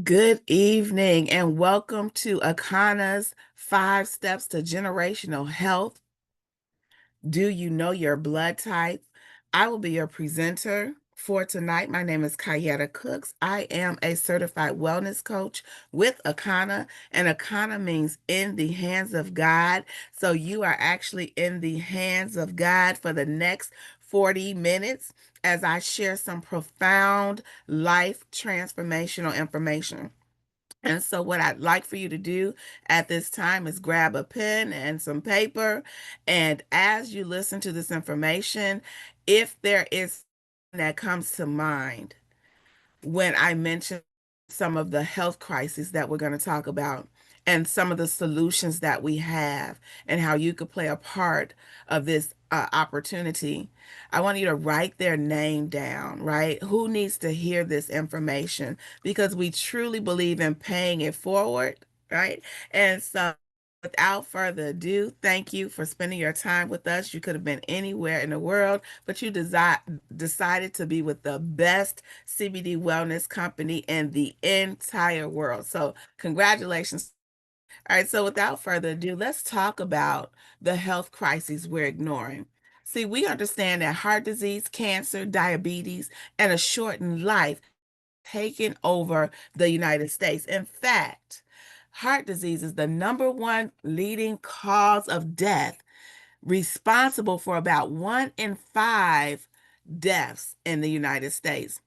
Good evening and welcome to Akana's 5 Steps to Generational Health. Do you know your blood type? I will be your presenter for tonight. My name is Kayaetta Cooks. I am a certified wellness coach with Akana, and Akana means in the hands of God. So you are actually in the hands of God for the next 40 minutes as I share some profound life transformational information. And so, what I'd like for you to do at this time is grab a pen and some paper. And as you listen to this information, if there is something that comes to mind, when I mentioned some of the health crises that we're going to talk about and some of the solutions that we have and how you could play a part of this opportunity, I want you to write their name down, right? Who needs to hear this information? Because we truly believe in paying it forward, right? And so, without further ado, thank you for spending your time with us. You could have been anywhere in the world, but you decided to be with the best CBD wellness company in the entire world. So, congratulations. All right, so without further ado, let's talk about the health crises we're ignoring. See, we understand that heart disease, cancer, diabetes, and a shortened life taken over the United States. In fact, heart disease is the number one leading cause of death, responsible for about 1 in 5 deaths in the United States.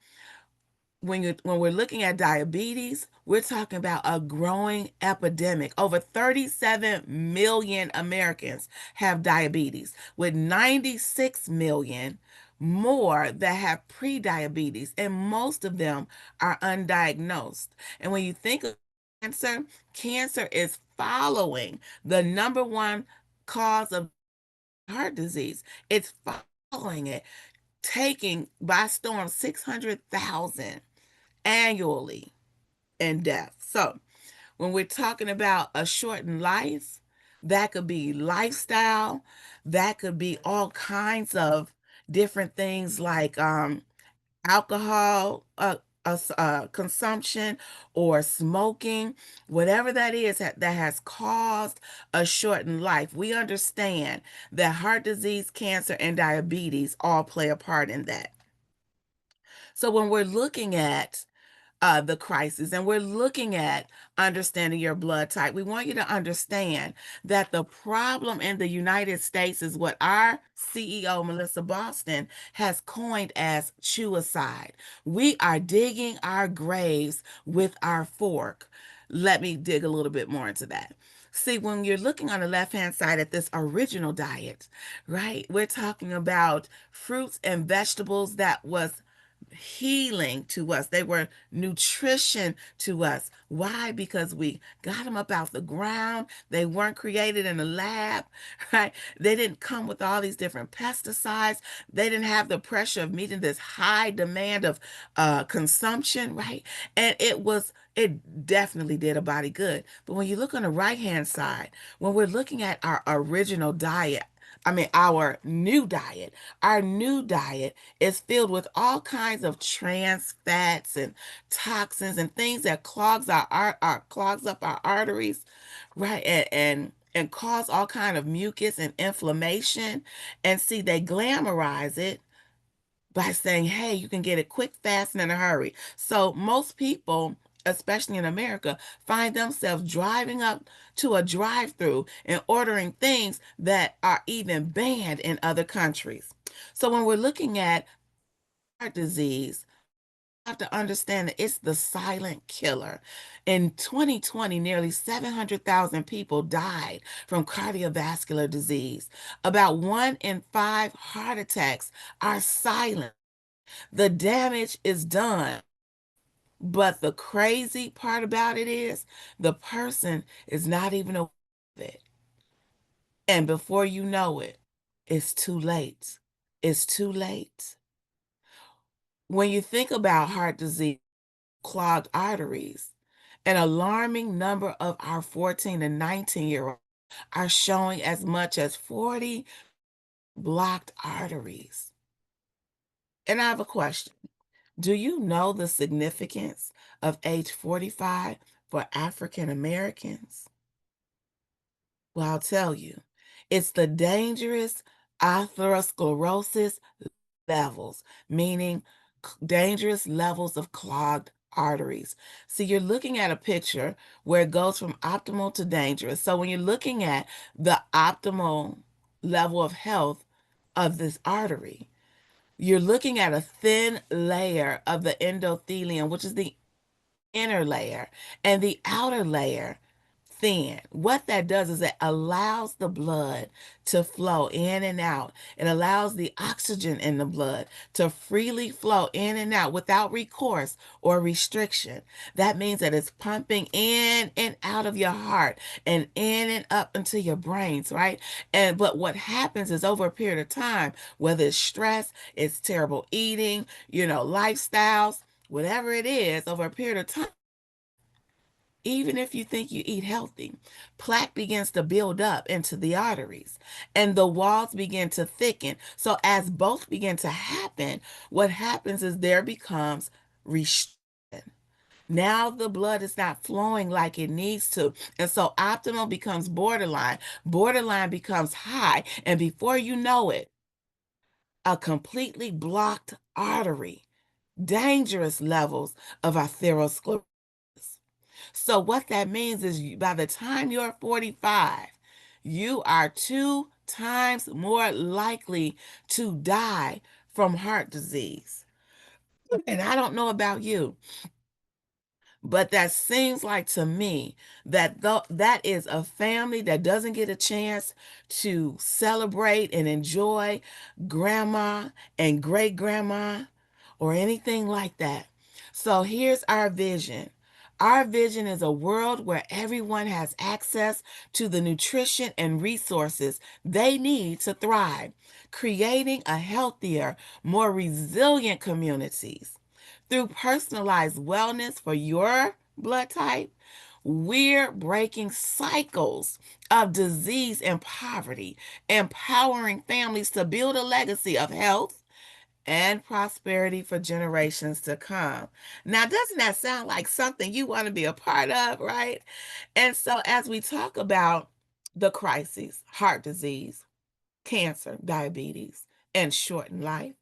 When we're looking at diabetes, we're talking about a growing epidemic. Over 37 million Americans have diabetes, with 96 million more that have pre-diabetes, and most of them are undiagnosed. And when you think of cancer, cancer is following the number one cause of heart disease. It's following it, taking by storm 600,000 annually in death. So, when we're talking about a shortened life, that could be lifestyle, that could be all kinds of different things like alcohol consumption or smoking, whatever that is that has caused a shortened life. We understand that heart disease, cancer, and diabetes all play a part in that. So when we're looking at the crisis and we're looking at understanding your blood type, we want you to understand that the problem in the United States is what our CEO, Melissa Boston, has coined as chewicide. We are digging our graves with our fork. Let me dig a little bit more into that. See, when you're looking on the left-hand side at this original diet, right, we're talking about fruits and vegetables that was healing to us. They were nutrition to us. Why? Because we got them up out the ground. They weren't created in a lab, right? They didn't come with all these different pesticides. They didn't have the pressure of meeting this high demand of consumption, right? And it definitely did a body good. But when you look on the right-hand side, when we're looking at our original diet, our new diet is filled with all kinds of trans fats and toxins and things that clogs up our arteries, right? And cause all kind of mucus and inflammation. And see, they glamorize it by saying, hey, you can get it quick, fast, and in a hurry. So most people, especially in America, find themselves driving up to a drive-through and ordering things that are even banned in other countries. So when we're looking at heart disease, we have to understand that it's the silent killer. In 2020, nearly 700,000 people died from cardiovascular disease. About 1 in 5 heart attacks are silent. The damage is done. But the crazy part about it is the person is not even aware of it. And before you know it, it's too late. It's too late. When you think about heart disease, clogged arteries, an alarming number of our 14 and 19-year-olds are showing as much as 40 blocked arteries. And I have a question. Do you know the significance of age 45 for African Americans? Well, I'll tell you. It's the dangerous atherosclerosis levels, meaning dangerous levels of clogged arteries. See, you're looking at a picture where it goes from optimal to dangerous. So when you're looking at the optimal level of health of this artery, you're looking at a thin layer of the endothelium, which is the inner layer, and the outer layer thin. What that does is it allows the blood to flow in and out. It allows the oxygen in the blood to freely flow in and out without recourse or restriction. That means that it's pumping in and out of your heart and in and up into your brains, right? And but what happens is over a period of time, whether it's stress, it's terrible eating, lifestyles, whatever it is, over a period of time, even if you think you eat healthy, plaque begins to build up into the arteries and the walls begin to thicken. So, as both begin to happen, what happens is there becomes restriction. Now the blood is not flowing like it needs to. And so optimal becomes borderline. Borderline becomes high. And before you know it, a completely blocked artery, dangerous levels of atherosclerosis. So what that means is by the time you're 45, you are 2 times more likely to die from heart disease. And I don't know about you, but that seems like to me that that is a family that doesn't get a chance to celebrate and enjoy grandma and great grandma or anything like that. So here's our vision. Our vision is a world where everyone has access to the nutrition and resources they need to thrive, creating a healthier, more resilient communities. Through personalized wellness for your blood type, we're breaking cycles of disease and poverty, empowering families to build a legacy of health and prosperity for generations to come. Now, doesn't that sound like something you want to be a part of, right? And so, as we talk about the crises, heart disease, cancer, diabetes, and shortened life,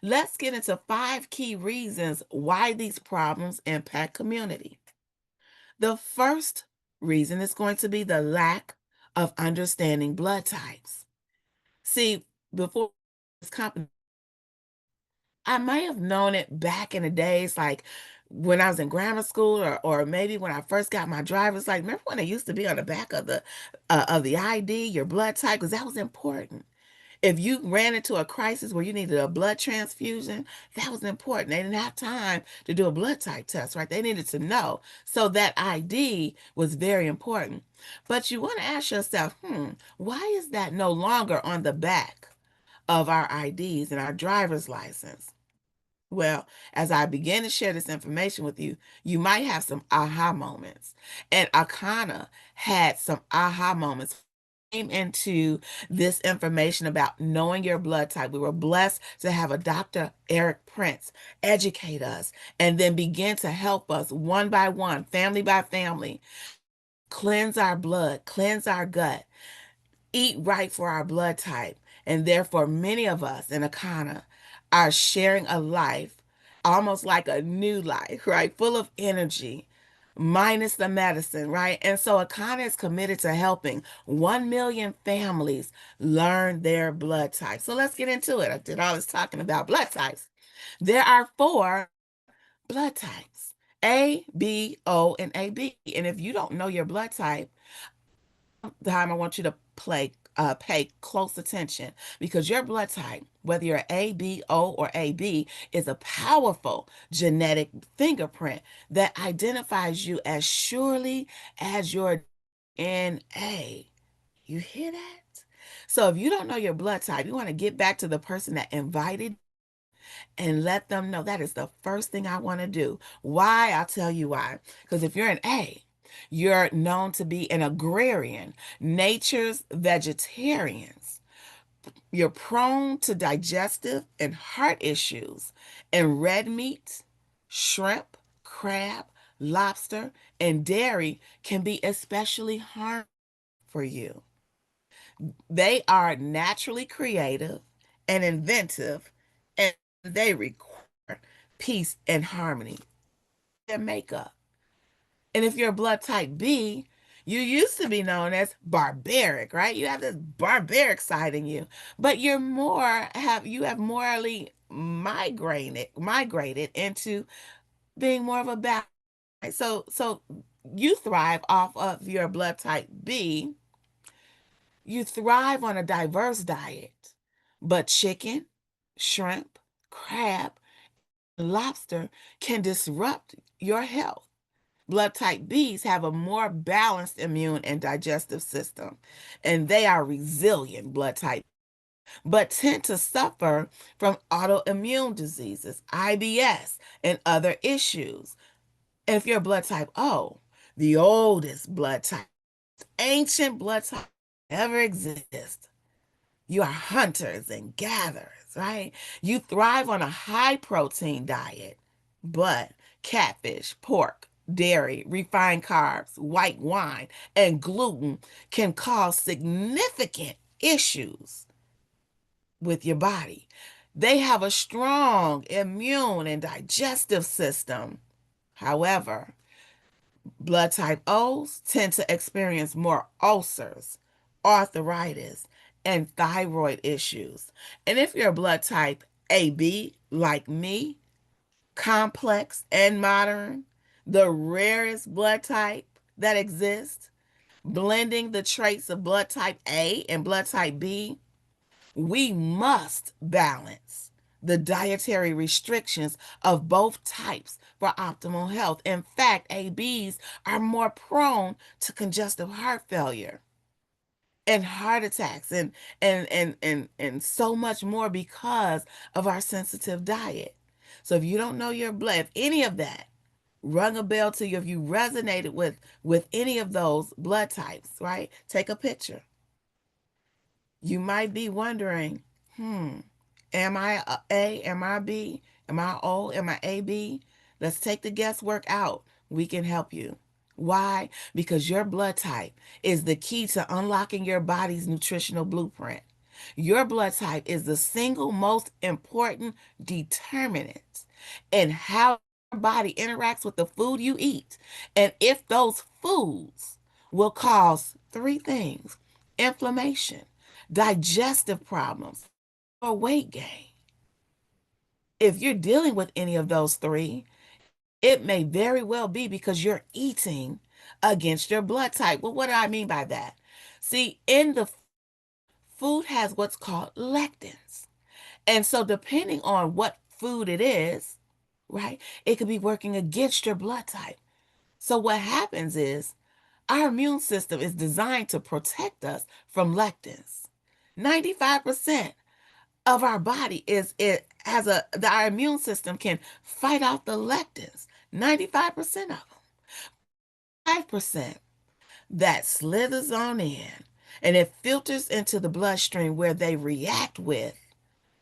let's get into 5 key reasons why these problems impact community. The first reason is going to be the lack of understanding blood types. See, before this company, I may have known it back in the days, like when I was in grammar school, or maybe when I first got my driver's license. Remember when it used to be on the back of the ID, your blood type, because that was important. If you ran into a crisis where you needed a blood transfusion, that was important. They didn't have time to do a blood type test, right? They needed to know. So that ID was very important. But you want to ask yourself, why is that no longer on the back of our IDs and our driver's license? Well, as I begin to share this information with you, you might have some aha moments. And Akana had some aha moments. Came into this information about knowing your blood type. We were blessed to have a Dr. Eric Prince educate us and then begin to help us one by one, family by family, cleanse our blood, cleanse our gut, eat right for our blood type. And therefore, many of us in Akana are sharing a life almost like a new life, right? Full of energy, minus the medicine, right? And so Akana is committed to helping 1 million families learn their blood type. So let's get into it. I did all this talking about blood types. There are 4 blood types: A, B, O, and AB. And if you don't know your blood type, time I want you to pay close attention, because your blood type, whether you're A, B, O, or AB, is a powerful genetic fingerprint that identifies you as surely as your DNA. You hear that? So if you don't know your blood type, you want to get back to the person that invited and let them know that is the first thing I want to do. Why? I'll tell you why. Because if you're an A, you're known to be an agrarian, nature's vegetarians. You're prone to digestive and heart issues, and red meat Shrimp, crab, lobster, and dairy can be especially harmful for you. They are naturally creative and inventive, and they require peace and harmony. Their makeup. And if you're blood type B, you used to be known as barbaric, right? You have this barbaric side in you, but you have morally migrated into being more of a balance. So you thrive off of your blood type B. You thrive on a diverse diet, but chicken, shrimp, crab, lobster can disrupt your health. Blood type Bs have a more balanced immune and digestive system, and they are resilient blood type, but tend to suffer from autoimmune diseases, IBS, and other issues. And if you're blood type O, the oldest blood type, ancient blood type ever exist, you are hunters and gatherers, right? You thrive on a high protein diet, but catfish, pork, dairy, refined carbs, white wine, and gluten can cause significant issues with your body. They have a strong immune and digestive system. However, blood type O's tend to experience more ulcers, arthritis, and thyroid issues. And if you're blood type AB, like me, complex and modern, the rarest blood type that exists, blending the traits of blood type A and blood type B, we must balance the dietary restrictions of both types for optimal health. In fact, ABs are more prone to congestive heart failure and heart attacks and so much more because of our sensitive diet. So if you don't know your blood, if any of that rung a bell to you, if you resonated with any of those blood types, right? Take a picture. You might be wondering, am I A? Am I B? Am I O? Am I AB? Let's take the guesswork out. We can help you. Why? Because your blood type is the key to unlocking your body's nutritional blueprint. Your blood type is the single most important determinant in how your body interacts with the food you eat. And if those foods will cause three things: inflammation, digestive problems, or weight gain. If you're dealing with any of those three, it may very well be because you're eating against your blood type. Well, what do I mean by that? See, in the food has what's called lectins. And so depending on what food it is, right, it could be working against your blood type. So what happens is our immune system is designed to protect us from lectins. 95% of our body is it has our immune system can fight off the lectins. 95% of them. 5% that slithers on in and it filters into the bloodstream where they react with,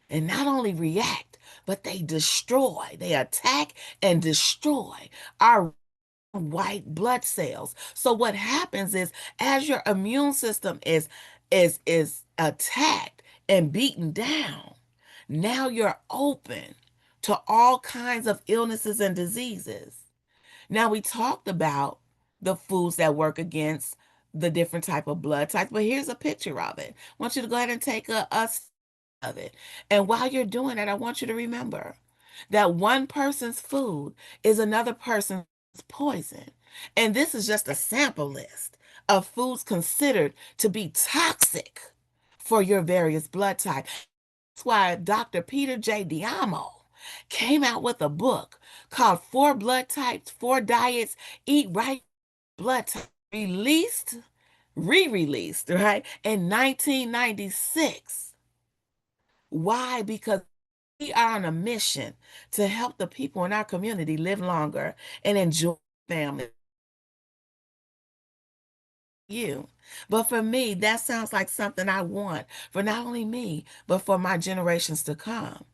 and not only react, but they destroy, they attack and destroy our white blood cells. So what happens is as your immune system is attacked and beaten down, now you're open to all kinds of illnesses and diseases. Now we talked about the foods that work against the different type of blood types, but here's a picture of it. I want you to go ahead and take a of it. And while you're doing it, I want you to remember that one person's food is another person's poison. And this is just a sample list of foods considered to be toxic for your various blood types. That's why Dr. Peter J. Diamo came out with a book called Four Blood Types, Four Diets, Eat Right Blood Type, re-released, right, in 1996. Why? Because we are on a mission to help the people in our community live longer and enjoy family. You. But for me, that sounds like something I want for not only me, but for my generations to come.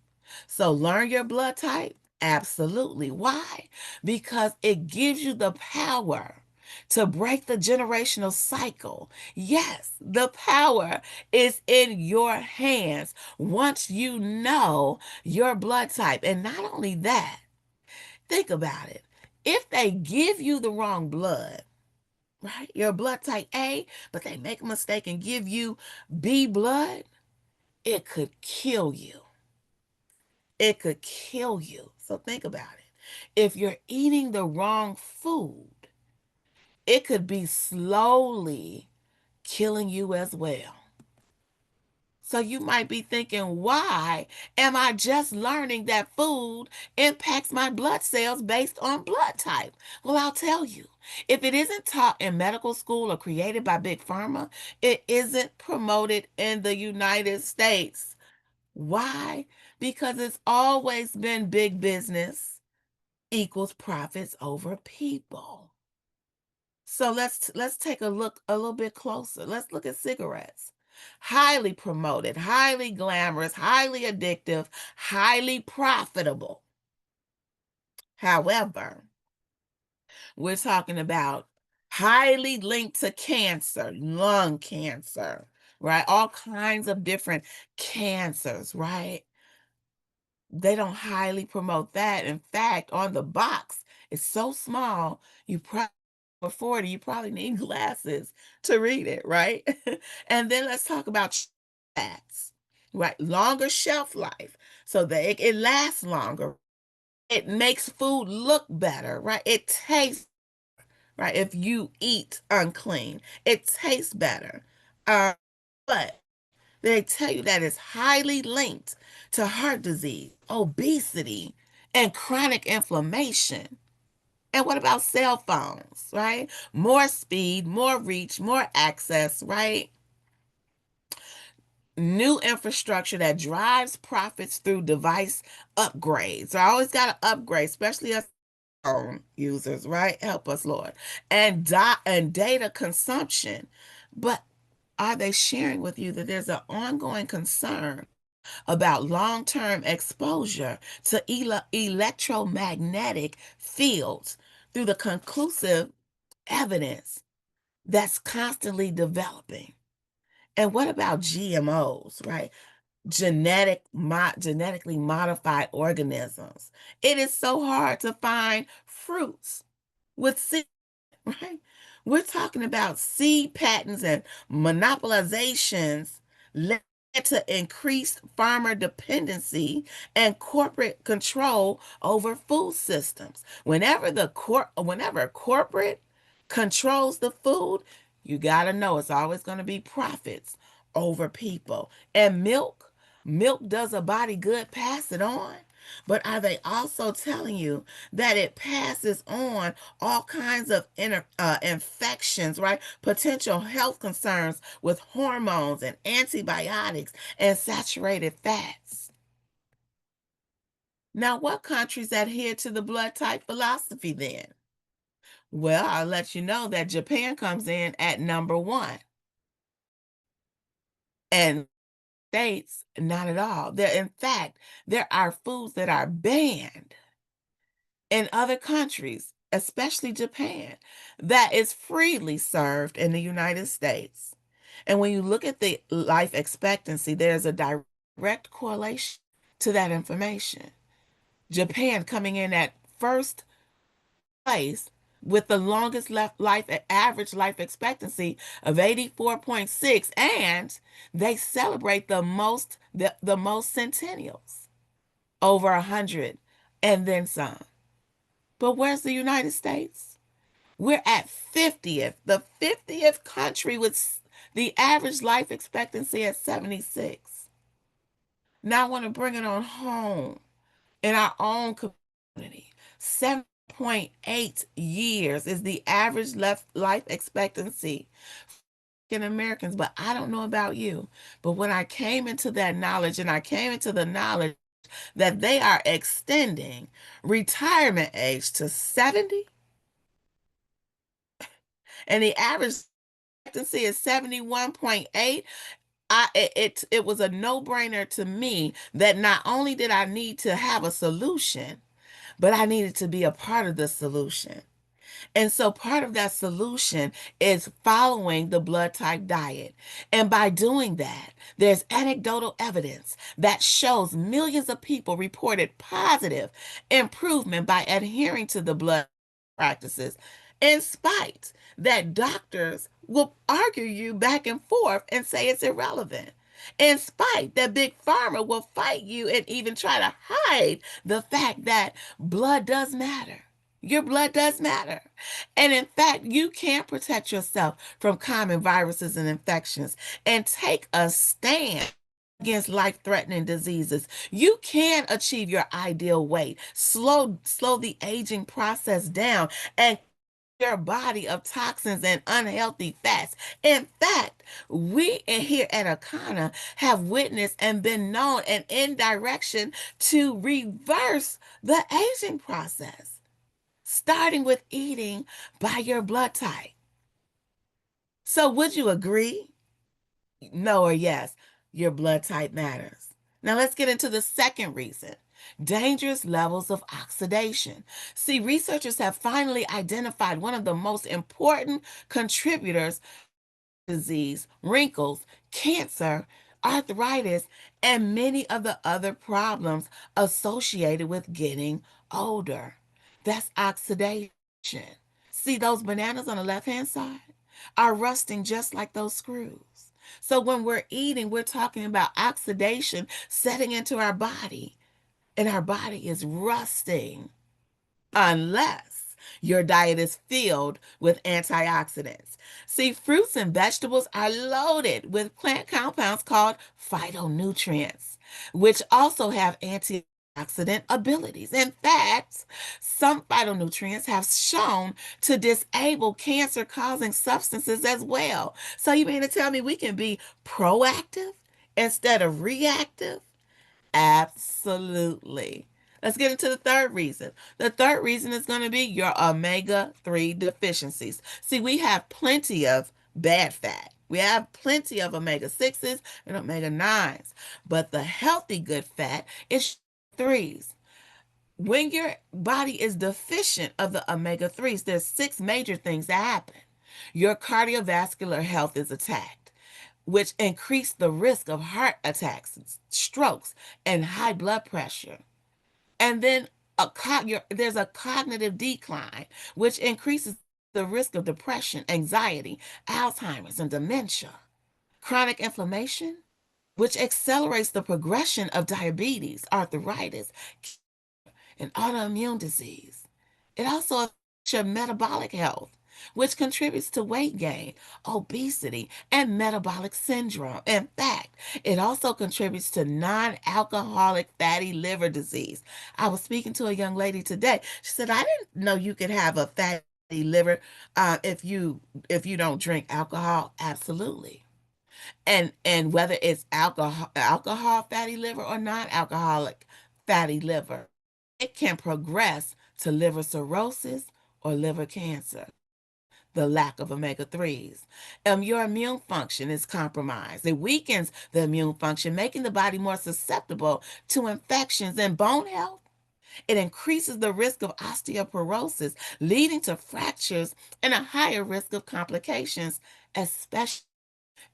So learn your blood type Absolutely. Why? Because it gives you the power to break the generational cycle. Yes, the power is in your hands once you know your blood type. And not only that, think about it. If they give you the wrong blood, right? Your blood type A, but they make a mistake and give you B blood, it could kill you. It could kill you. So think about it. If you're eating the wrong food, it could be slowly killing you as well. So you might be thinking, why am I just learning that food impacts my blood cells based on blood type? Well, I'll tell you. If it isn't taught in medical school or created by Big Pharma, it isn't promoted in the United States. Why? Because it's always been big business equals profits over people. So let's take a look a little bit closer. Let's look at cigarettes. Highly promoted, highly glamorous, highly addictive, highly profitable. However, we're talking about highly linked to cancer, lung cancer, right? All kinds of different cancers, right? They don't highly promote that. In fact, on the box, it's so small, you probably over 40, you probably need glasses to read it, right? And then let's talk about fats, right? Longer shelf life so that it lasts longer. It makes food look better, right? It tastes right. If you eat unclean, it tastes better. But they tell you that it's highly linked to heart disease, obesity, and chronic inflammation. And what about cell phones, right? More speed, more reach, more access, right? New infrastructure that drives profits through device upgrades. So I always got to upgrade, especially us phone users, right? Help us, Lord. And data consumption. But are they sharing with you that there's an ongoing concern about long-term exposure to electromagnetic fields through the conclusive evidence that's constantly developing? And what about GMOs, right? Genetically modified organisms. It is so hard to find fruits with seeds, right? We're talking about seed patents and monopolizations led to increased farmer dependency and corporate control over food systems. Whenever corporate controls the food, you got to know it's always going to be profits over people. And milk does a body good, pass it on. But are they also telling you that it passes on all kinds of infections, right? Potential health concerns with hormones and antibiotics and saturated fats. Now, what countries adhere to the blood type philosophy then? Well, I'll let you know that Japan comes in at number one. And States, not at all. In fact, there are foods that are banned in other countries, especially Japan, that is freely served in the United States. And when you look at the life expectancy, there's a direct correlation to that information. Japan coming in at first place with the longest average life expectancy of 84.6, and they celebrate the most centennials, over 100 and then some. But where's the United States? We're at 50th, the 50th country with the average life expectancy at 76. Now I want to bring it on home in our own community. 7.8 years is the average life expectancy in Americans. But I don't know about you. But when I came into that knowledge, and I came into the knowledge that they are extending retirement age to 70, and the average expectancy is 71.8, it was a no-brainer to me that not only did I need to have a solution, but I needed to be a part of the solution. And so part of that solution is following the blood type diet. And by doing that, there's anecdotal evidence that shows millions of people reported positive improvement by adhering to the blood practices, in spite that doctors will argue you back and forth and say it's irrelevant. In spite that big pharma will fight you and even try to hide the fact that blood does matter. Your blood does matter. And in fact, you can protect yourself from common viruses and infections and take a stand against life-threatening diseases. You can achieve your ideal weight, slow the aging process down, and your body of toxins and unhealthy fats. In fact, we here at Akana have witnessed and been known and in direction to reverse the aging process, starting with eating by your blood type. So would you agree? No or yes, your blood type matters. Now let's get into the second reason. Dangerous levels of oxidation. See, researchers have finally identified one of the most important contributors to disease, wrinkles, cancer, arthritis, and many of the other problems associated with getting older. That's oxidation. See, those bananas on the left-hand side are rusting just like those screws. So when we're eating, we're talking about oxidation setting into our body, and our body is rusting unless your diet is filled with antioxidants. See, fruits and vegetables are loaded with plant compounds called phytonutrients, which also have antioxidant abilities. In fact, some phytonutrients have shown to disable cancer-causing substances as well. So you mean to tell me we can be proactive instead of reactive? Absolutely. Let's get into the third reason. The third reason is going to be your omega-3 deficiencies. See, we have plenty of bad fat. We have plenty of omega-6s and omega-9s, but the healthy good fat is threes. When your body is deficient of the omega-3s, there's six major things that happen. Your cardiovascular health is attacked, which increase the risk of heart attacks, strokes, and high blood pressure. And then there's a cognitive decline, which increases the risk of depression, anxiety, Alzheimer's, and dementia. Chronic inflammation, which accelerates the progression of diabetes, arthritis, and autoimmune disease. It also affects your metabolic health, which contributes to weight gain, obesity, and metabolic syndrome. In fact, it also contributes to non-alcoholic fatty liver disease. I was speaking to a young lady today. She said, "I didn't know you could have a fatty liver if you don't drink alcohol." Absolutely. And whether it's alcohol fatty liver or non-alcoholic fatty liver, it can progress to liver cirrhosis or liver cancer. The lack of omega-3s. Your immune function is compromised. It weakens the immune function, making the body more susceptible to infections and bone health. It increases the risk of osteoporosis, leading to fractures and a higher risk of complications, especially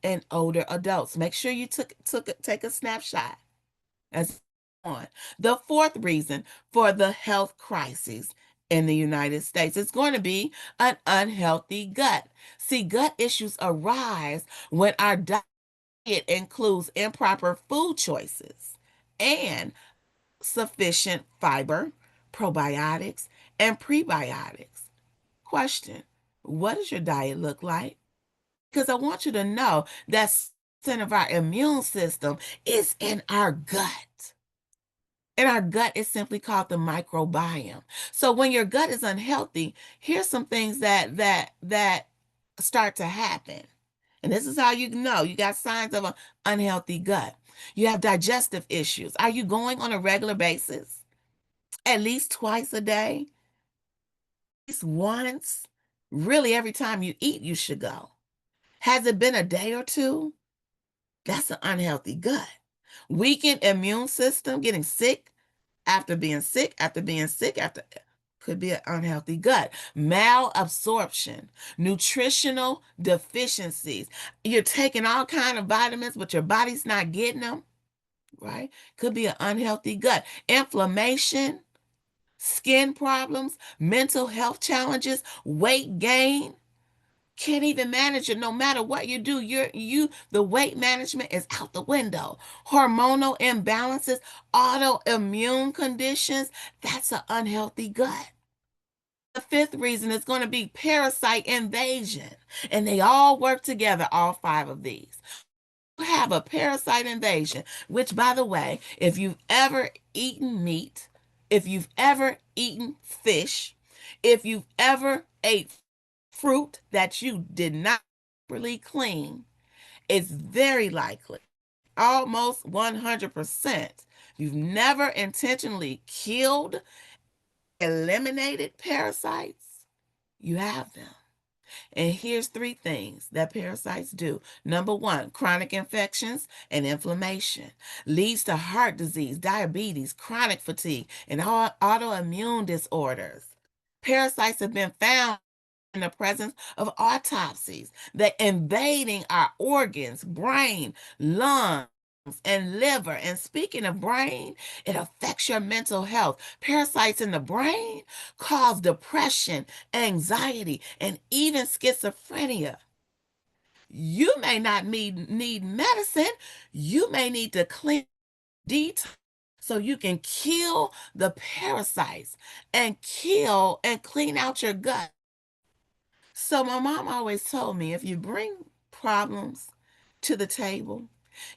in older adults. Make sure you take a snapshot as on. The fourth reason for the health crises in the United States is going to be an unhealthy gut. See, gut issues arise when our diet includes improper food choices and sufficient fiber, probiotics, and prebiotics. Question: what does your diet look like? Because I want you to know that center of our immune system is in our gut. And our gut is simply called the microbiome. So when your gut is unhealthy, here's some things that start to happen. And this is how you know you got signs of an unhealthy gut. You have digestive issues. Are you going on a regular basis? At least twice a day? At least once? Really, every time you eat, you should go. Has it been a day or two? That's an unhealthy gut. Weakened immune system, getting sick after being sick, after could be an unhealthy gut, malabsorption, nutritional deficiencies. You're taking all kind of vitamins, but your body's not getting them, right? Could be an unhealthy gut, inflammation, skin problems, mental health challenges, weight gain. Can't even manage it no matter what you do. The weight management is out the window. Hormonal imbalances, autoimmune conditions, that's an unhealthy gut. The fifth reason is going to be parasite invasion. And they all work together, all five of these. You have a parasite invasion, which, by the way, if you've ever eaten meat, if you've ever eaten fish, if you've ever ate fruit that you did not really clean, it's very likely, almost 100%, you've never intentionally killed, eliminated parasites, you have them. And here's three things that parasites do. Number one, chronic infections and inflammation leads to heart disease, diabetes, chronic fatigue, and autoimmune disorders. Parasites have been found in the presence of autopsies that invading our organs, brain, lungs, and liver. And speaking of brain, it affects your mental health. Parasites in the brain cause depression, anxiety, and even schizophrenia. You may not need medicine. You may need to clean detox so you can kill the parasites and kill and clean out your gut. So my mom always told me if you bring problems to the table,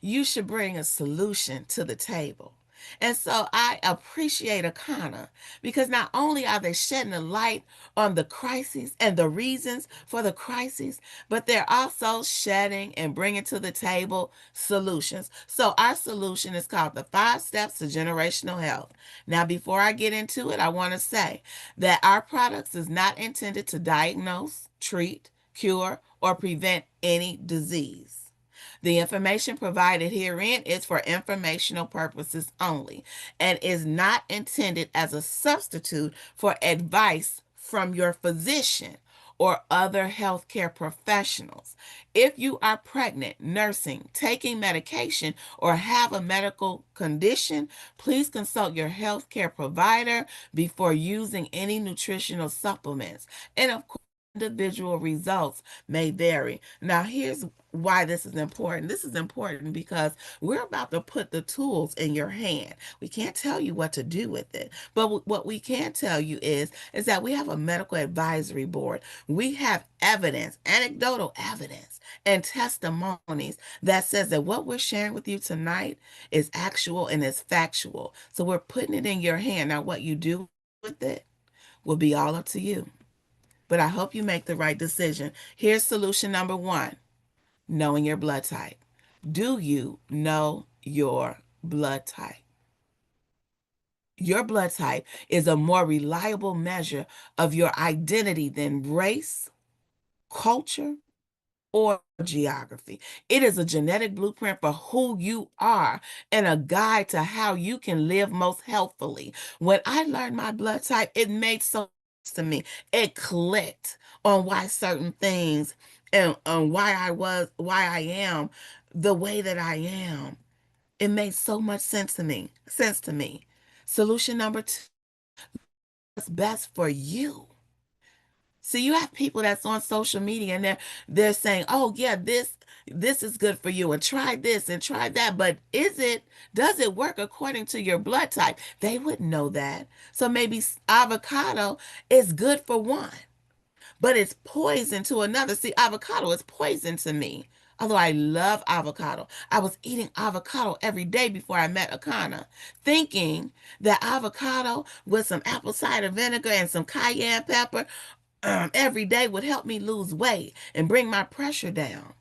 you should bring a solution to the table. And so I appreciate Akana because not only are they shedding a light on the crises and the reasons for the crises, but they're also shedding and bringing to the table solutions. So our solution is called the 5 Steps to Generational Health. Now, before I get into it, I want to say that our products is not intended to diagnose, treat, cure, or prevent any disease. The information provided herein is for informational purposes only and is not intended as a substitute for advice from your physician or other healthcare professionals. If you are pregnant, nursing, taking medication, or have a medical condition, please consult your healthcare provider before using any nutritional supplements. And of course, individual results may vary. Now, here's why this is important. This is important because we're about to put the tools in your hand. We can't tell you what to do with it, but what we can tell you is that we have a medical advisory board. We have evidence, anecdotal evidence, and testimonies that says that what we're sharing with you tonight is actual and is factual. So we're putting it in your hand. Now, what you do with it will be all up to you. But I hope you make the right decision. Here's solution number one: knowing your blood type. Do you know your blood type? Your blood type is a more reliable measure of your identity than race, culture, or geography. It is a genetic blueprint for who you are and a guide to how you can live most healthfully. When I learned my blood type, it made so sense to me. It clicked on why certain things and why I am the way that I am. It made so much sense to me. Solution number two: what's best for you. See, you have people that's on social media and they're saying, "Oh yeah, this is good for you and try this and try that." But does it work according to your blood type? They wouldn't know that. So maybe avocado is good for one, but it's poison to another. See, avocado is poison to me. Although I love avocado, I was eating avocado every day before I met Akana, thinking that avocado with some apple cider vinegar and some cayenne pepper every day would help me lose weight and bring my pressure down.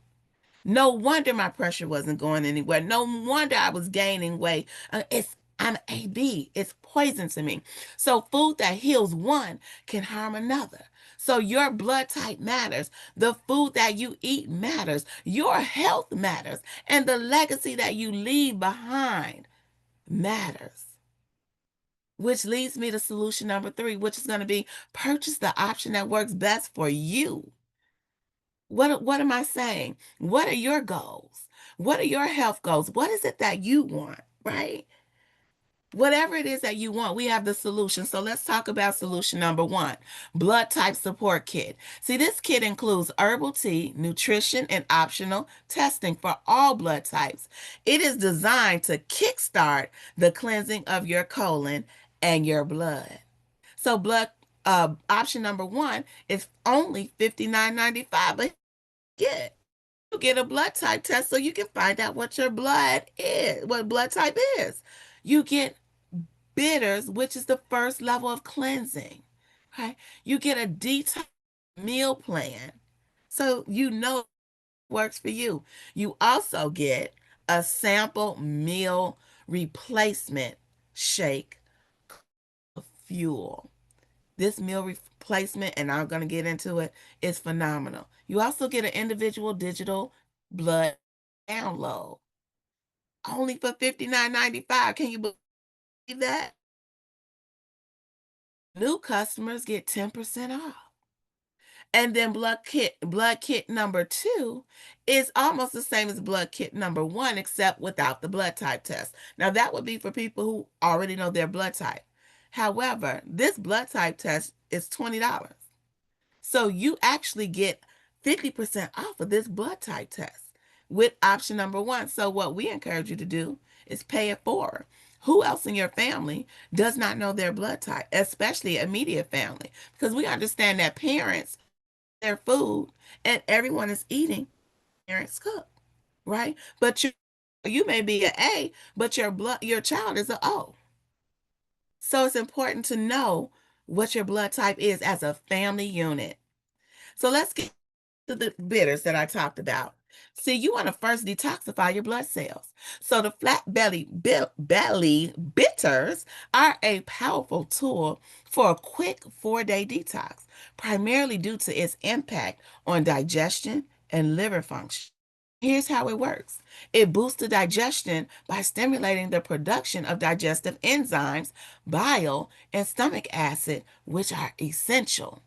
No wonder my pressure wasn't going anywhere. No wonder I was gaining weight. I'm AB. It's poison to me. So food that heals one can harm another. So your blood type matters. The food that you eat matters. Your health matters. And the legacy that you leave behind matters. which leads me to solution number three, which is going to be purchase the option that works best for you. What am I saying? What are your goals? What are your health goals? What is it that you want, right? Whatever it is that you want, we have the solution. So let's talk about solution number one, blood type support kit. See, this kit includes herbal tea, nutrition, and optional testing for all blood types. It is designed to kickstart the cleansing of your colon and your blood. So blood option number one is only $59.95, but yeah, you get a blood type test so you can find out what your blood is, what blood type is. You get bitters, which is the first level of cleansing. Okay. You get a detox meal plan. So you know it works for you. You also get a sample meal replacement shake fuel. This meal replacement, and I'm going to get into it, is phenomenal. You also get an individual digital blood download only for $59.95. Can you believe that? New customers get 10% off. And then blood kit number two is almost the same as blood kit number one, except without the blood type test. Now, that would be for people who already know their blood type. However, this blood type test is $20. So you actually get 50% off of this blood type test with option number one. So what we encourage you to do is pay it forward. Who else in your family does not know their blood type, especially immediate family? Because we understand that parents, their food, and everyone is eating parents cook, right? But you may be an A, but your child is an O. So it's important to know what your blood type is as a family unit. So let's get to the bitters that I talked about. See, you want to first detoxify your blood cells. So the belly bitters are a powerful tool for a quick 4-day detox, primarily due to its impact on digestion and liver function. Here's how it works. It boosts the digestion by stimulating the production of digestive enzymes, bile, and stomach acid, which are essential.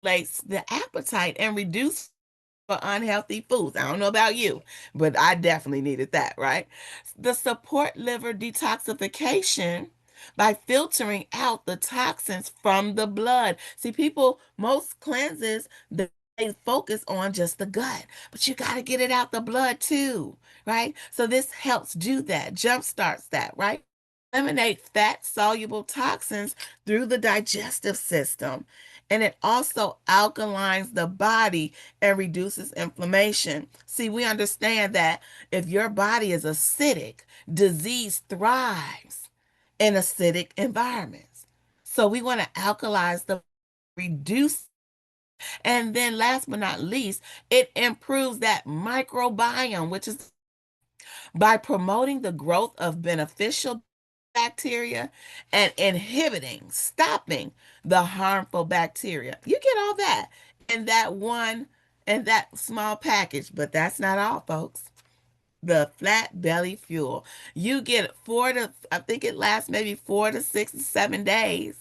Regulates the appetite and reduce for unhealthy foods. I don't know about you, but I definitely needed that, right? The support liver detoxification by filtering out the toxins from the blood. See, most cleanses, they focus on just the gut, but you got to get it out the blood too, right? So this helps do that, jump starts that, right? Eliminate fat soluble toxins through the digestive system. And it also alkalines the body and reduces inflammation. See, we understand that if your body is acidic, disease thrives in acidic environments. So we want to alkalize the reduce. And then last but not least, it improves that microbiome, which is by promoting the growth of beneficial bacteria and stopping the harmful bacteria. You get all that in that small package, but that's not all, folks. The flat belly fuel. You get I think it lasts maybe 4 to 6 to 7 days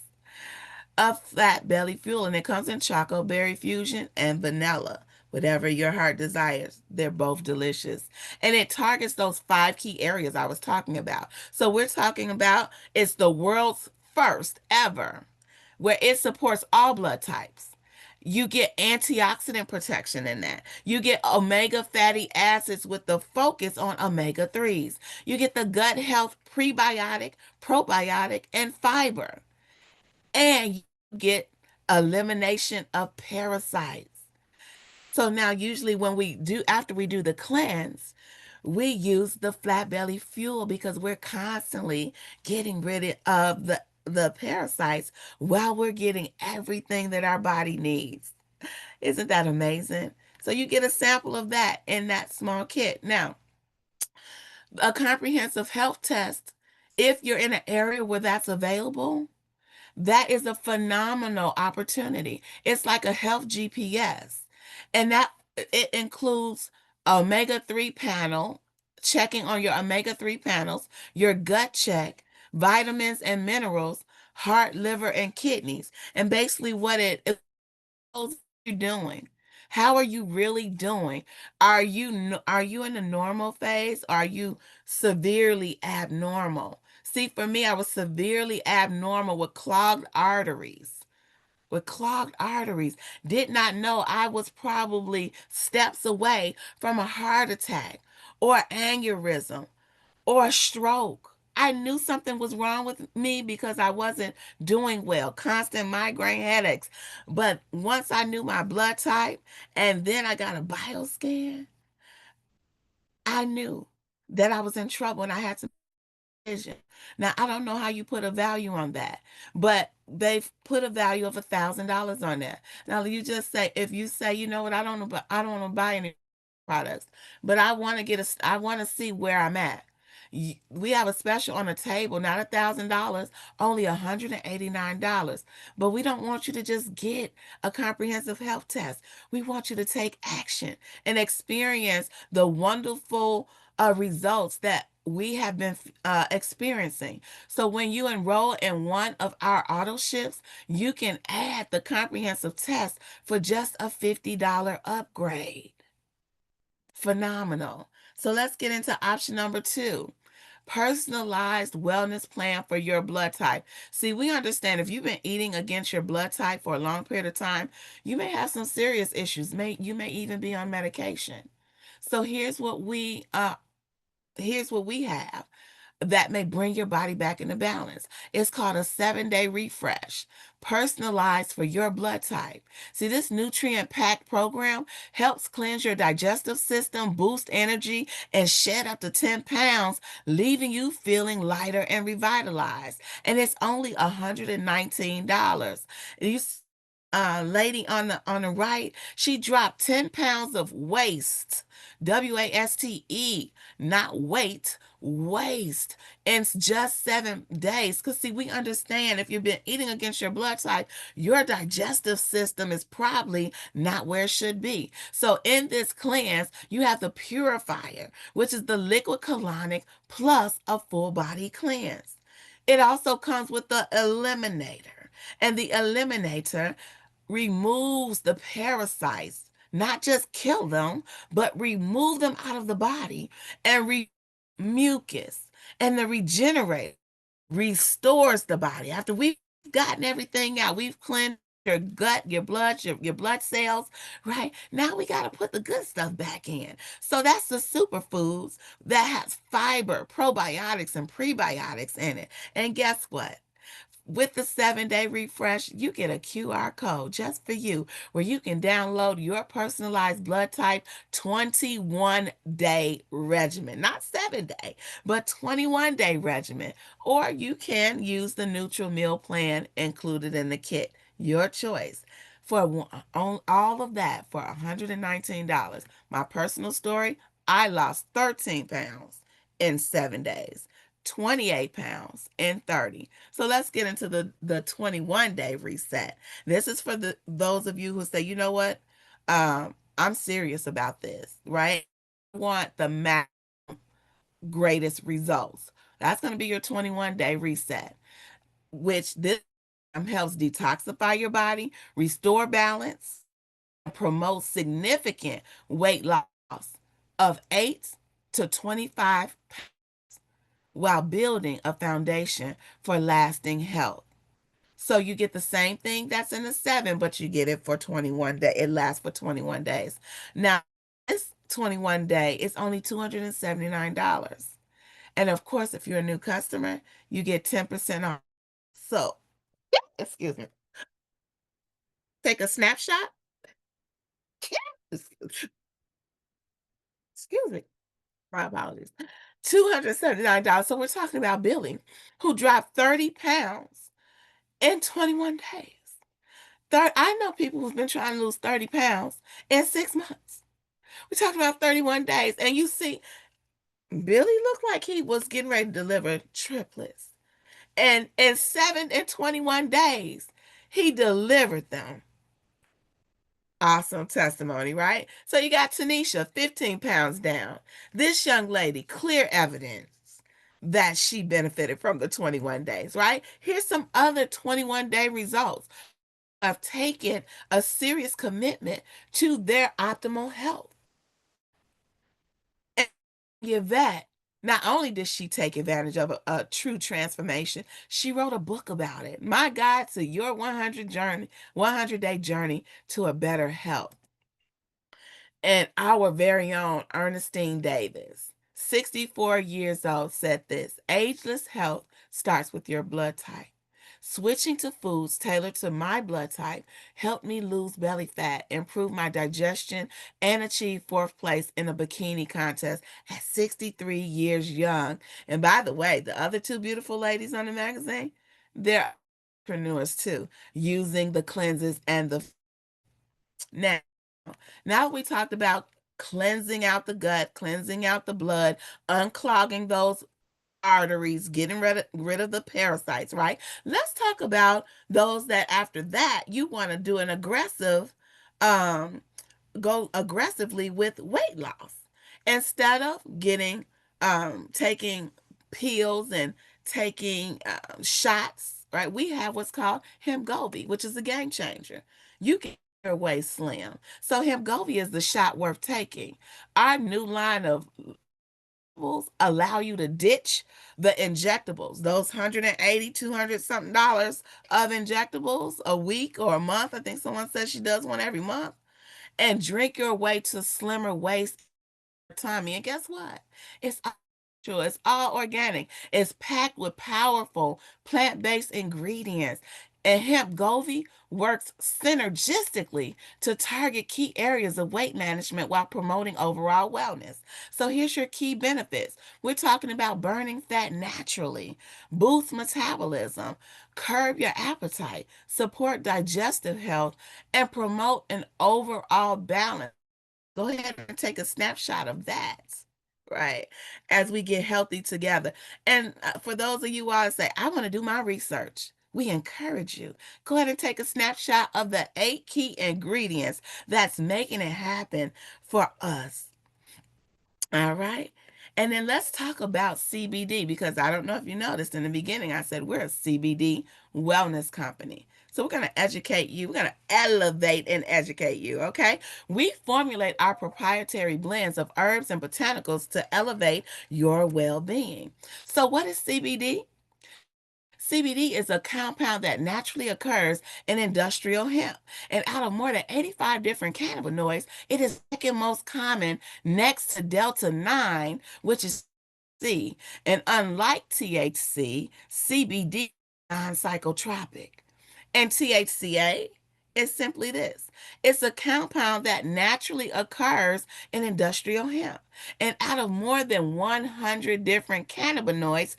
of flat belly fuel, and it comes in chocolate berry fusion and vanilla, whatever your heart desires. They're both delicious, and it targets those 5 key areas I was talking about. So we're talking about it's the world's first ever where it supports all blood types. You get antioxidant protection in that. You get omega fatty acids with the focus on omega 3s. You get the gut health prebiotic, probiotic, and fiber, and you get elimination of parasites. So now usually after we do the cleanse, we use the flat belly fuel because we're constantly getting rid of the parasites while we're getting everything that our body needs. Isn't that amazing? So you get a sample of that in that small kit. Now, a comprehensive health test, if you're in an area where that's available, that is a phenomenal opportunity. It's like a health GPS. And that it includes omega 3 panel, checking on your omega 3 panels, your gut check, vitamins and minerals, heart, liver, and kidneys. And basically, what it knows you're doing. How are you really doing? Are you in the normal phase? Are you severely abnormal? See, for me, I was severely abnormal with clogged arteries. With clogged arteries, did not know I was probably steps away from a heart attack or aneurysm or a stroke. I knew something was wrong with me because I wasn't doing well, constant migraine headaches. But once I knew my blood type and then I got a bioscan, I knew that I was in trouble and I had to vision. Now, I don't know how you put a value on that, but they've put a value of $1,000 on that. Now, you just say, if you say, you know what, I don't want to buy any products, but I want to see where I'm at. We have a special on the table, not $1,000, only $189. But we don't want you to just get a comprehensive health test. We want you to take action and experience the wonderful results that we have been experiencing. So when you enroll in one of our auto ships, you can add the comprehensive test for just a $50 upgrade. Phenomenal. So let's get into option number two. Personalized wellness plan for your blood type. See, we understand if you've been eating against your blood type for a long period of time, you may have some serious issues. You may even be on medication. So here's what we have that may bring your body back into balance. It's called a 7-day refresh, personalized for your blood type. See, this nutrient packed program helps cleanse your digestive system, boost energy, and shed up to 10 pounds, leaving you feeling lighter and revitalized. And it's only $119. You lady on the right, she dropped 10 pounds of waste. WASTE, not weight, waste in just 7 days. Because, see, we understand if you've been eating against your blood type, your digestive system is probably not where it should be. So, in this cleanse, you have the purifier, which is the liquid colonic plus a full body cleanse. It also comes with the eliminator. And the eliminator removes the parasites, not just kill them, but remove them out of the body and mucus. And the regenerator restores the body. After we've gotten everything out, we've cleansed your gut, your blood cells, right? Now we got to put the good stuff back in. So that's the superfoods that has fiber, probiotics, and prebiotics in it. And guess what? With the 7-day refresh, you get a QR code just for you where you can download your personalized blood type 21-day regimen. Not 7-day, but 21-day regimen. Or you can use the neutral meal plan included in the kit. Your choice. On all of that for $119. My personal story, I lost 13 pounds in 7 days. 28 pounds in 30. So let's get into the 21-day reset. This is for those of you who say, you know what? I'm serious about this, right? I want the greatest results. That's going to be your 21-day reset, which this helps detoxify your body, restore balance, and promote significant weight loss of 8 to 25 while building a foundation for lasting health. So you get the same thing that's in the 7, but you get it for 21 days. It lasts for 21 days. Now, this 21 day is only $279. And of course, if you're a new customer, you get 10% off. So, excuse me, take a snapshot. Excuse me. My apologies. $279. So we're talking about Billy, who dropped 30 pounds in 21 days. I know people who've been trying to lose 30 pounds in 6 months. We're talking about 31 days. And you see, Billy looked like he was getting ready to deliver triplets. And in 7 and 21 days, he delivered them. Awesome testimony, right? So you got Tanisha, 15 pounds down. This young lady, clear evidence. that she benefited from the 21 days, right? Here's some other 21-day results of taking a serious commitment to their optimal health. And Yvette, not only did she take advantage of a true transformation, she wrote a book about it. My Guide to Your 100-day journey to a better health. And our very own Ernestine Davis, 64 years old, said this: ageless health starts with your blood type. Switching to foods tailored to my blood type helped me lose belly fat, improve my digestion, and achieve fourth place in a bikini contest at 63 years young. And by the way, the other two beautiful ladies on the magazine, they're entrepreneurs too, using the cleanses and the now. Now we talked about cleansing out the gut, cleansing out the blood, unclogging those arteries, getting rid of the parasites, right? Let's talk about those that after that you want to do an aggressive um go aggressively with weight loss instead of getting taking pills and taking shots, right? We have what's called Hemgovi, which is a game changer. You can your way slim. So Hemgovi is the shot worth taking. Our new line of allow you to ditch the injectables, those 180, 200 something dollars of injectables a week or a month. I think someone says she does one every month, and drink your way to slimmer waist tummy. And guess what? It's all natural. It's all organic. It's packed with powerful plant-based ingredients. And hemp Govi works synergistically to target key areas of weight management while promoting overall wellness. So here's your key benefits. We're talking about burning fat naturally, boost metabolism, curb your appetite, support digestive health, and promote an overall balance. Go ahead and take a snapshot of that, right? As we get healthy together. And for those of you all that say, I want to do my research, we encourage you. Go ahead and take a snapshot of the 8 key ingredients that's making it happen for us. All right. And then let's talk about CBD, because I don't know if you noticed in the beginning, I said we're a CBD wellness company. So we're going to educate you. We're going to elevate and educate you. Okay. We formulate our proprietary blends of herbs and botanicals to elevate your well being. So, what is CBD? CBD is a compound that naturally occurs in industrial hemp. And out of more than 85 different cannabinoids, it is second most common next to Delta 9, which is C. And unlike THC, CBD is non-psychotropic. And THCA is simply this: it's a compound that naturally occurs in industrial hemp. And out of more than 100 different cannabinoids,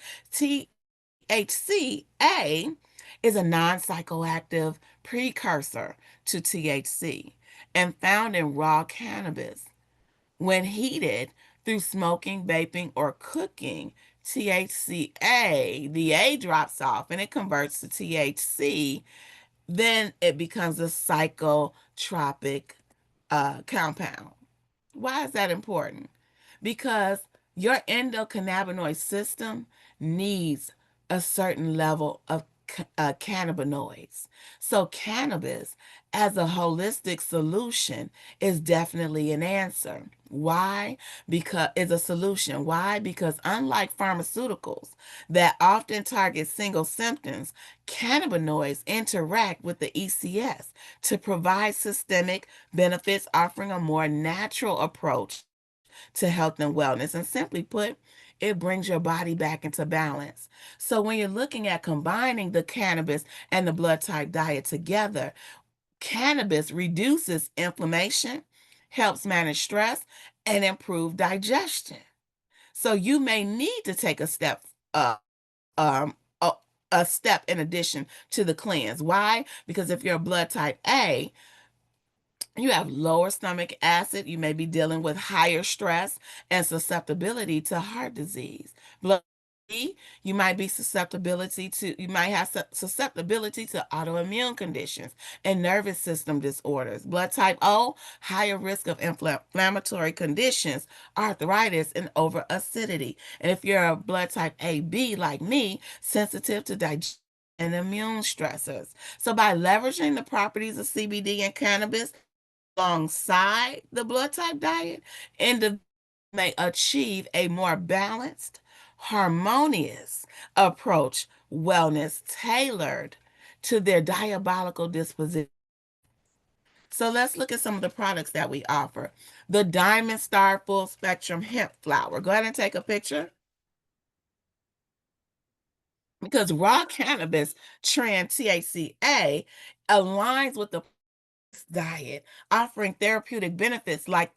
HCA is a non psychoactive precursor to THC and found in raw cannabis. When heated through smoking, vaping, or cooking, THCA, the A drops off and it converts to THC. Then it becomes a psychotropic compound. Why is that important? Because your endocannabinoid system needs a certain level of cannabinoids. So, cannabis as a holistic solution is definitely an answer. Why? Because it's a solution. Why? Because unlike pharmaceuticals that often target single symptoms, cannabinoids interact with the ECS to provide systemic benefits, offering a more natural approach to health and wellness. And simply put, it brings your body back into balance. So when you're looking at combining the cannabis and the blood type diet together, cannabis reduces inflammation, helps manage stress, and improve digestion. So you may need to take uh, um, a, a step in addition to the cleanse. Why? Because if you're a blood type A, you have lower stomach acid. You may be dealing with higher stress and susceptibility to heart disease. Blood You might be you might have susceptibility to autoimmune conditions and nervous system disorders. Blood type O, higher risk of inflammatory conditions, arthritis, and over acidity. And if you're a blood type AB like me, sensitive to digestion and immune stressors. So by leveraging the properties of CBD and cannabis alongside the blood type diet, individuals may achieve a more balanced, harmonious approach, wellness tailored to their diabolical disposition. So let's look at some of the products that we offer. The Diamond Star Full Spectrum Hemp Flower. Go ahead and take a picture because raw cannabis trans THCA aligns with the diet, offering therapeutic benefits like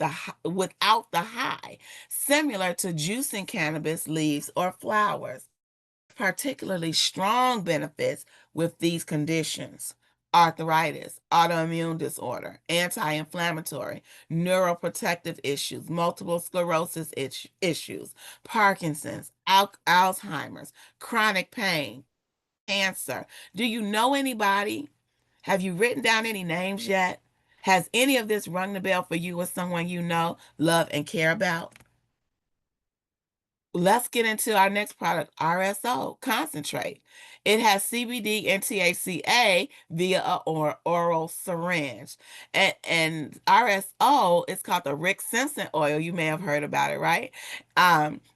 without the high, similar to juicing cannabis leaves or flowers. Particularly strong benefits with these conditions: arthritis, autoimmune disorder, anti inflammatory, neuroprotective issues, multiple sclerosis issues, Parkinson's, Alzheimer's, chronic pain, cancer. Do you know anybody? Have you written down any names yet? Has any of this rung the bell for you or someone you know, love, and care about? Let's get into our next product, RSO concentrate. It has CBD and THCA via a oral syringe. And RSO is called the Rick Simpson oil. You may have heard about it, right?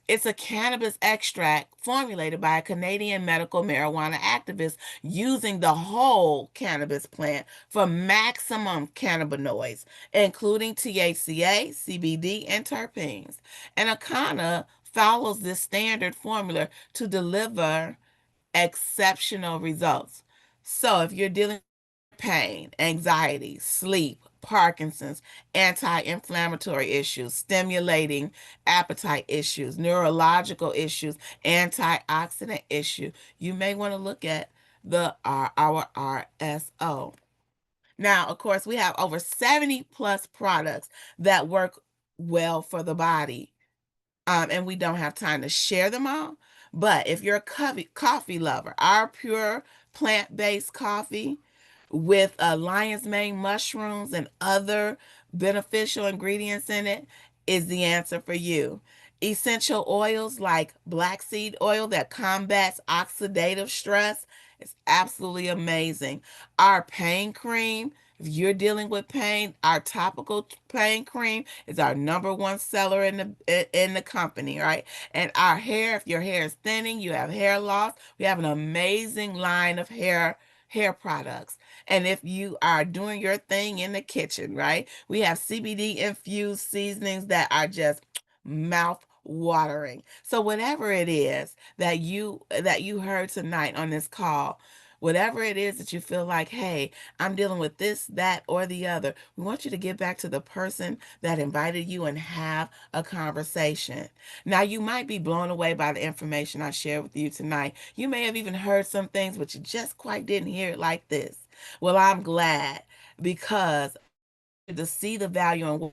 It's a cannabis extract formulated by a Canadian medical marijuana activist using the whole cannabis plant for maximum cannabinoids, including THCA, CBD, and terpenes. And Akana follows this standard formula to deliver exceptional results. So if you're dealing with pain, anxiety, sleep, Parkinson's, anti-inflammatory issues, stimulating appetite issues, neurological issues, antioxidant issue, you may want to look at our RSO. Now, of course, we have over 70 plus products that work well for the body, and we don't have time to share them all. But if you're a coffee lover, our pure plant-based coffee with lion's mane mushrooms and other beneficial ingredients in it is the answer for you. Essential oils like black seed oil that combats oxidative stress is absolutely amazing. Our pain cream, if you're dealing with pain, our topical pain cream is our number one seller in the company, right? And our hair, if your hair is thinning, you have hair loss, we have an amazing line of hair products. And if you are doing your thing in the kitchen, right? We have CBD infused seasonings that are just mouth watering. So whatever it is that you heard tonight on this call, whatever it is that you feel like, hey, I'm dealing with this, that, or the other, we want you to get back to the person that invited you and have a conversation. Now, you might be blown away by the information I shared with you tonight. You may have even heard some things, but you just quite didn't hear it like this. Well, I'm glad because to see the value in what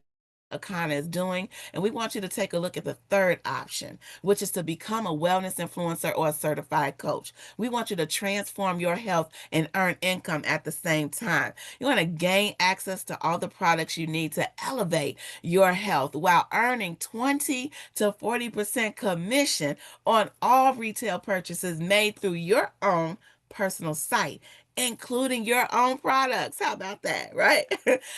Akana is doing. And we want you to take a look at the third option, which is to become a wellness influencer or a certified coach. We want you to transform your health and earn income at the same time. You want to gain access to all the products you need to elevate your health while earning 20 to 40% commission on all retail purchases made through your own personal site, including your own products. How about that, right?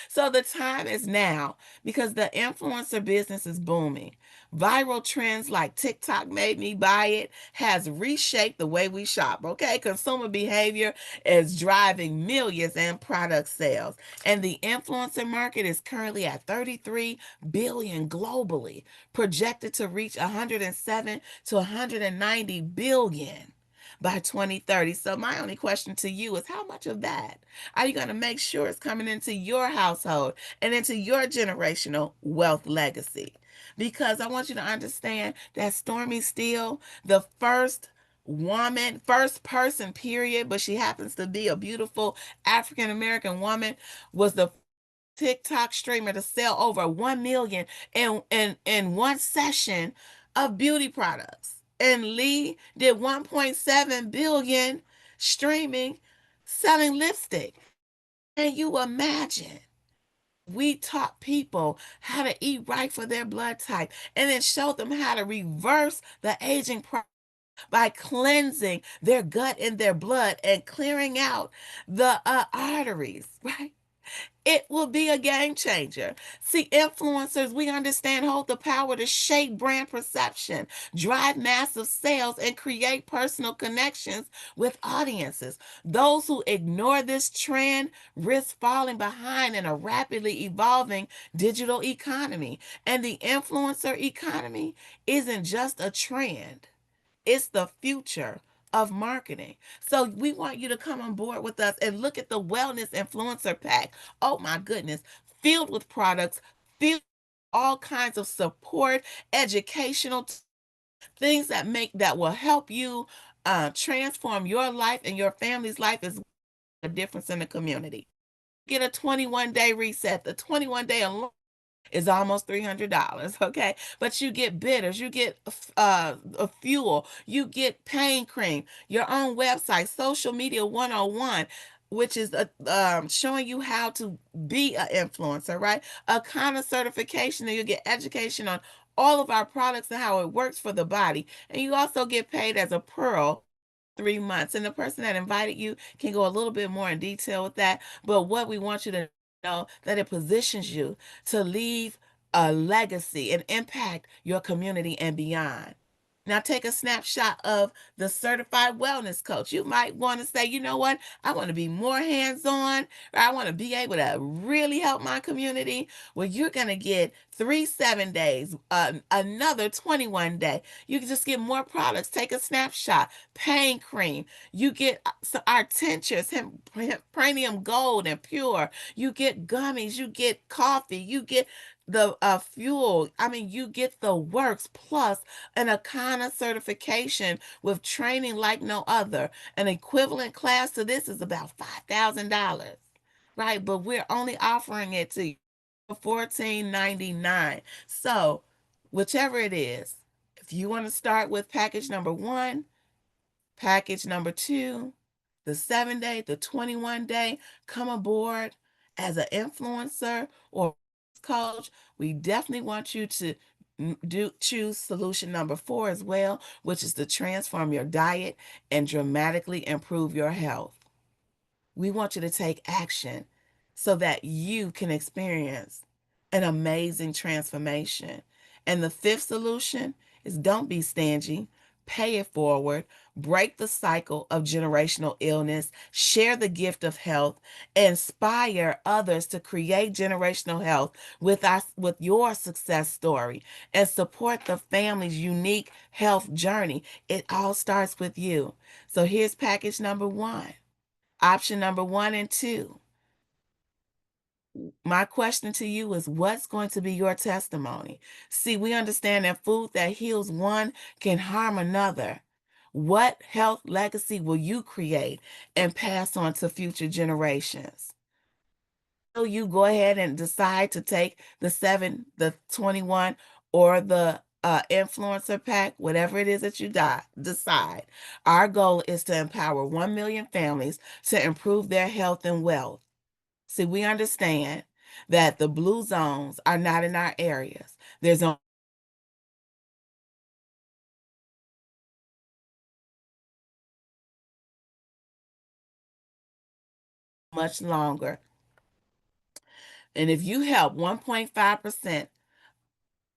So the time is now because the influencer business is booming. Viral trends like TikTok made me buy it has reshaped the way we shop, okay? Consumer behavior is driving millions in product sales. And the influencer market is currently at 33 billion globally, projected to reach 107 to 190 billion by 2030. So my only question to you is how much of that are you going to make sure is coming into your household and into your generational wealth legacy? Because I want you to understand that Stormy Steele, the first woman, first person, period, but she happens to be a beautiful African American woman, was the TikTok streamer to sell over 1 million in one session of beauty products. And Lee did 1.7 billion streaming selling lipstick. And you imagine we taught people how to eat right for their blood type and then showed them how to reverse the aging process by cleansing their gut and their blood and clearing out the arteries, right? It will be a game changer. See, influencers, we understand, hold the power to shape brand perception, drive massive sales, and create personal connections with audiences. Those who ignore this trend risk falling behind in a rapidly evolving digital economy. And the influencer economy isn't just a trend, it's the future of marketing. So we want you to come on board with us and look at the Wellness Influencer Pack. Oh my goodness, filled with products, filled with all kinds of support, educational things that will help you transform your life and your family's life is a difference in the community. Get a 21-day reset. The 21-day alone is almost $300, okay? But you get bitters, you get a fuel, you get pain cream, your own website, social media 101, which is showing you how to be an influencer, right? A kind of certification, and you get education on all of our products and how it works for the body. And you also get paid as a pearl 3 months. And the person that invited you can go a little bit more in detail with that. But what we want you to know that it positions you to leave a legacy and impact your community and beyond. Now, take a snapshot of the certified wellness coach. You might want to say, you know what? I want to be more hands on, or I want to be able to really help my community. Well, you're going to get 3 7 days, another 21 day. You can just get more products. Take a snapshot. Pain cream. You get our tinctures, premium gold and pure. You get gummies. You get coffee. You get the fuel. I mean, you get the works plus an Akana certification with training like no other. An equivalent class to this is about $5,000, right? But we're only offering it to you for $14.99. So, whichever it is, if you want to start with package number one, package number two, the 7 day, the 21 day, come aboard as an influencer or coach. We definitely want you to choose solution number four as well, which is to transform your diet and dramatically improve your health. We want you to take action so that you can experience an amazing transformation. And the fifth solution is don't be stingy, pay it forward, break the cycle of generational illness, share the gift of health, inspire others to create generational health with your success story, and support the family's unique health journey. It all starts with you. So here's package number one. Option number one and two. My question to you is what's going to be your testimony? See, we understand that food that heals one can harm another. What health legacy will you create and pass on to future generations? So you go ahead and decide to take the 7, the 21, or the influencer pack, whatever it is that you decide. Our goal is to empower 1 million families to improve their health and wealth. See, we understand that the blue zones are not in our areas. There's only much longer. And if you help 1.5%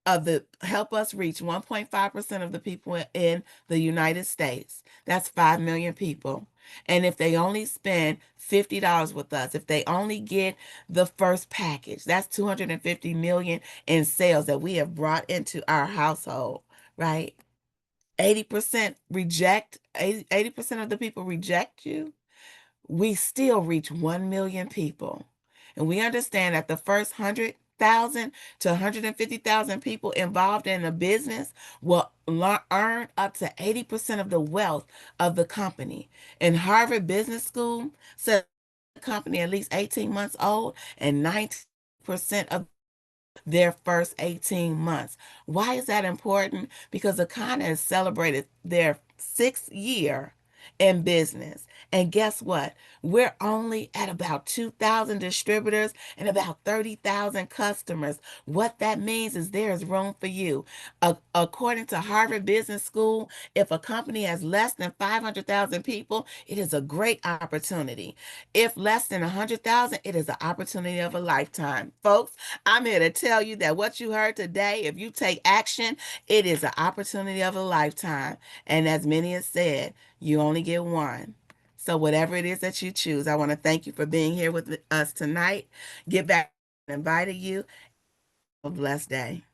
of the help us reach 1.5% of the people in the United States, that's 5 million people. And if they only spend $50 with us, if they only get the first package, that's 250 million in sales that we have brought into our household, right? 80% reject, 80% of the people reject you, we still reach 1 million people. And we understand that the first 100,000 to 150,000 people involved in a business will earn up to 80% of the wealth of the company. In Harvard Business School, said the company at least 18 months old and 90% of their first 18 months. Why is that important? Because Akana has celebrated their 6th year in business. And guess what? We're only at about 2,000 distributors and about 30,000 customers. What that means is there is room for you. According to Harvard Business School, if a company has less than 500,000 people, it is a great opportunity. If less than 100,000, it is an opportunity of a lifetime. Folks, I'm here to tell you that what you heard today, if you take action, it is an opportunity of a lifetime. And as many have said, you only get one. So whatever it is that you choose, I want to thank you for being here with us tonight. Get back and invited you. Have a blessed day.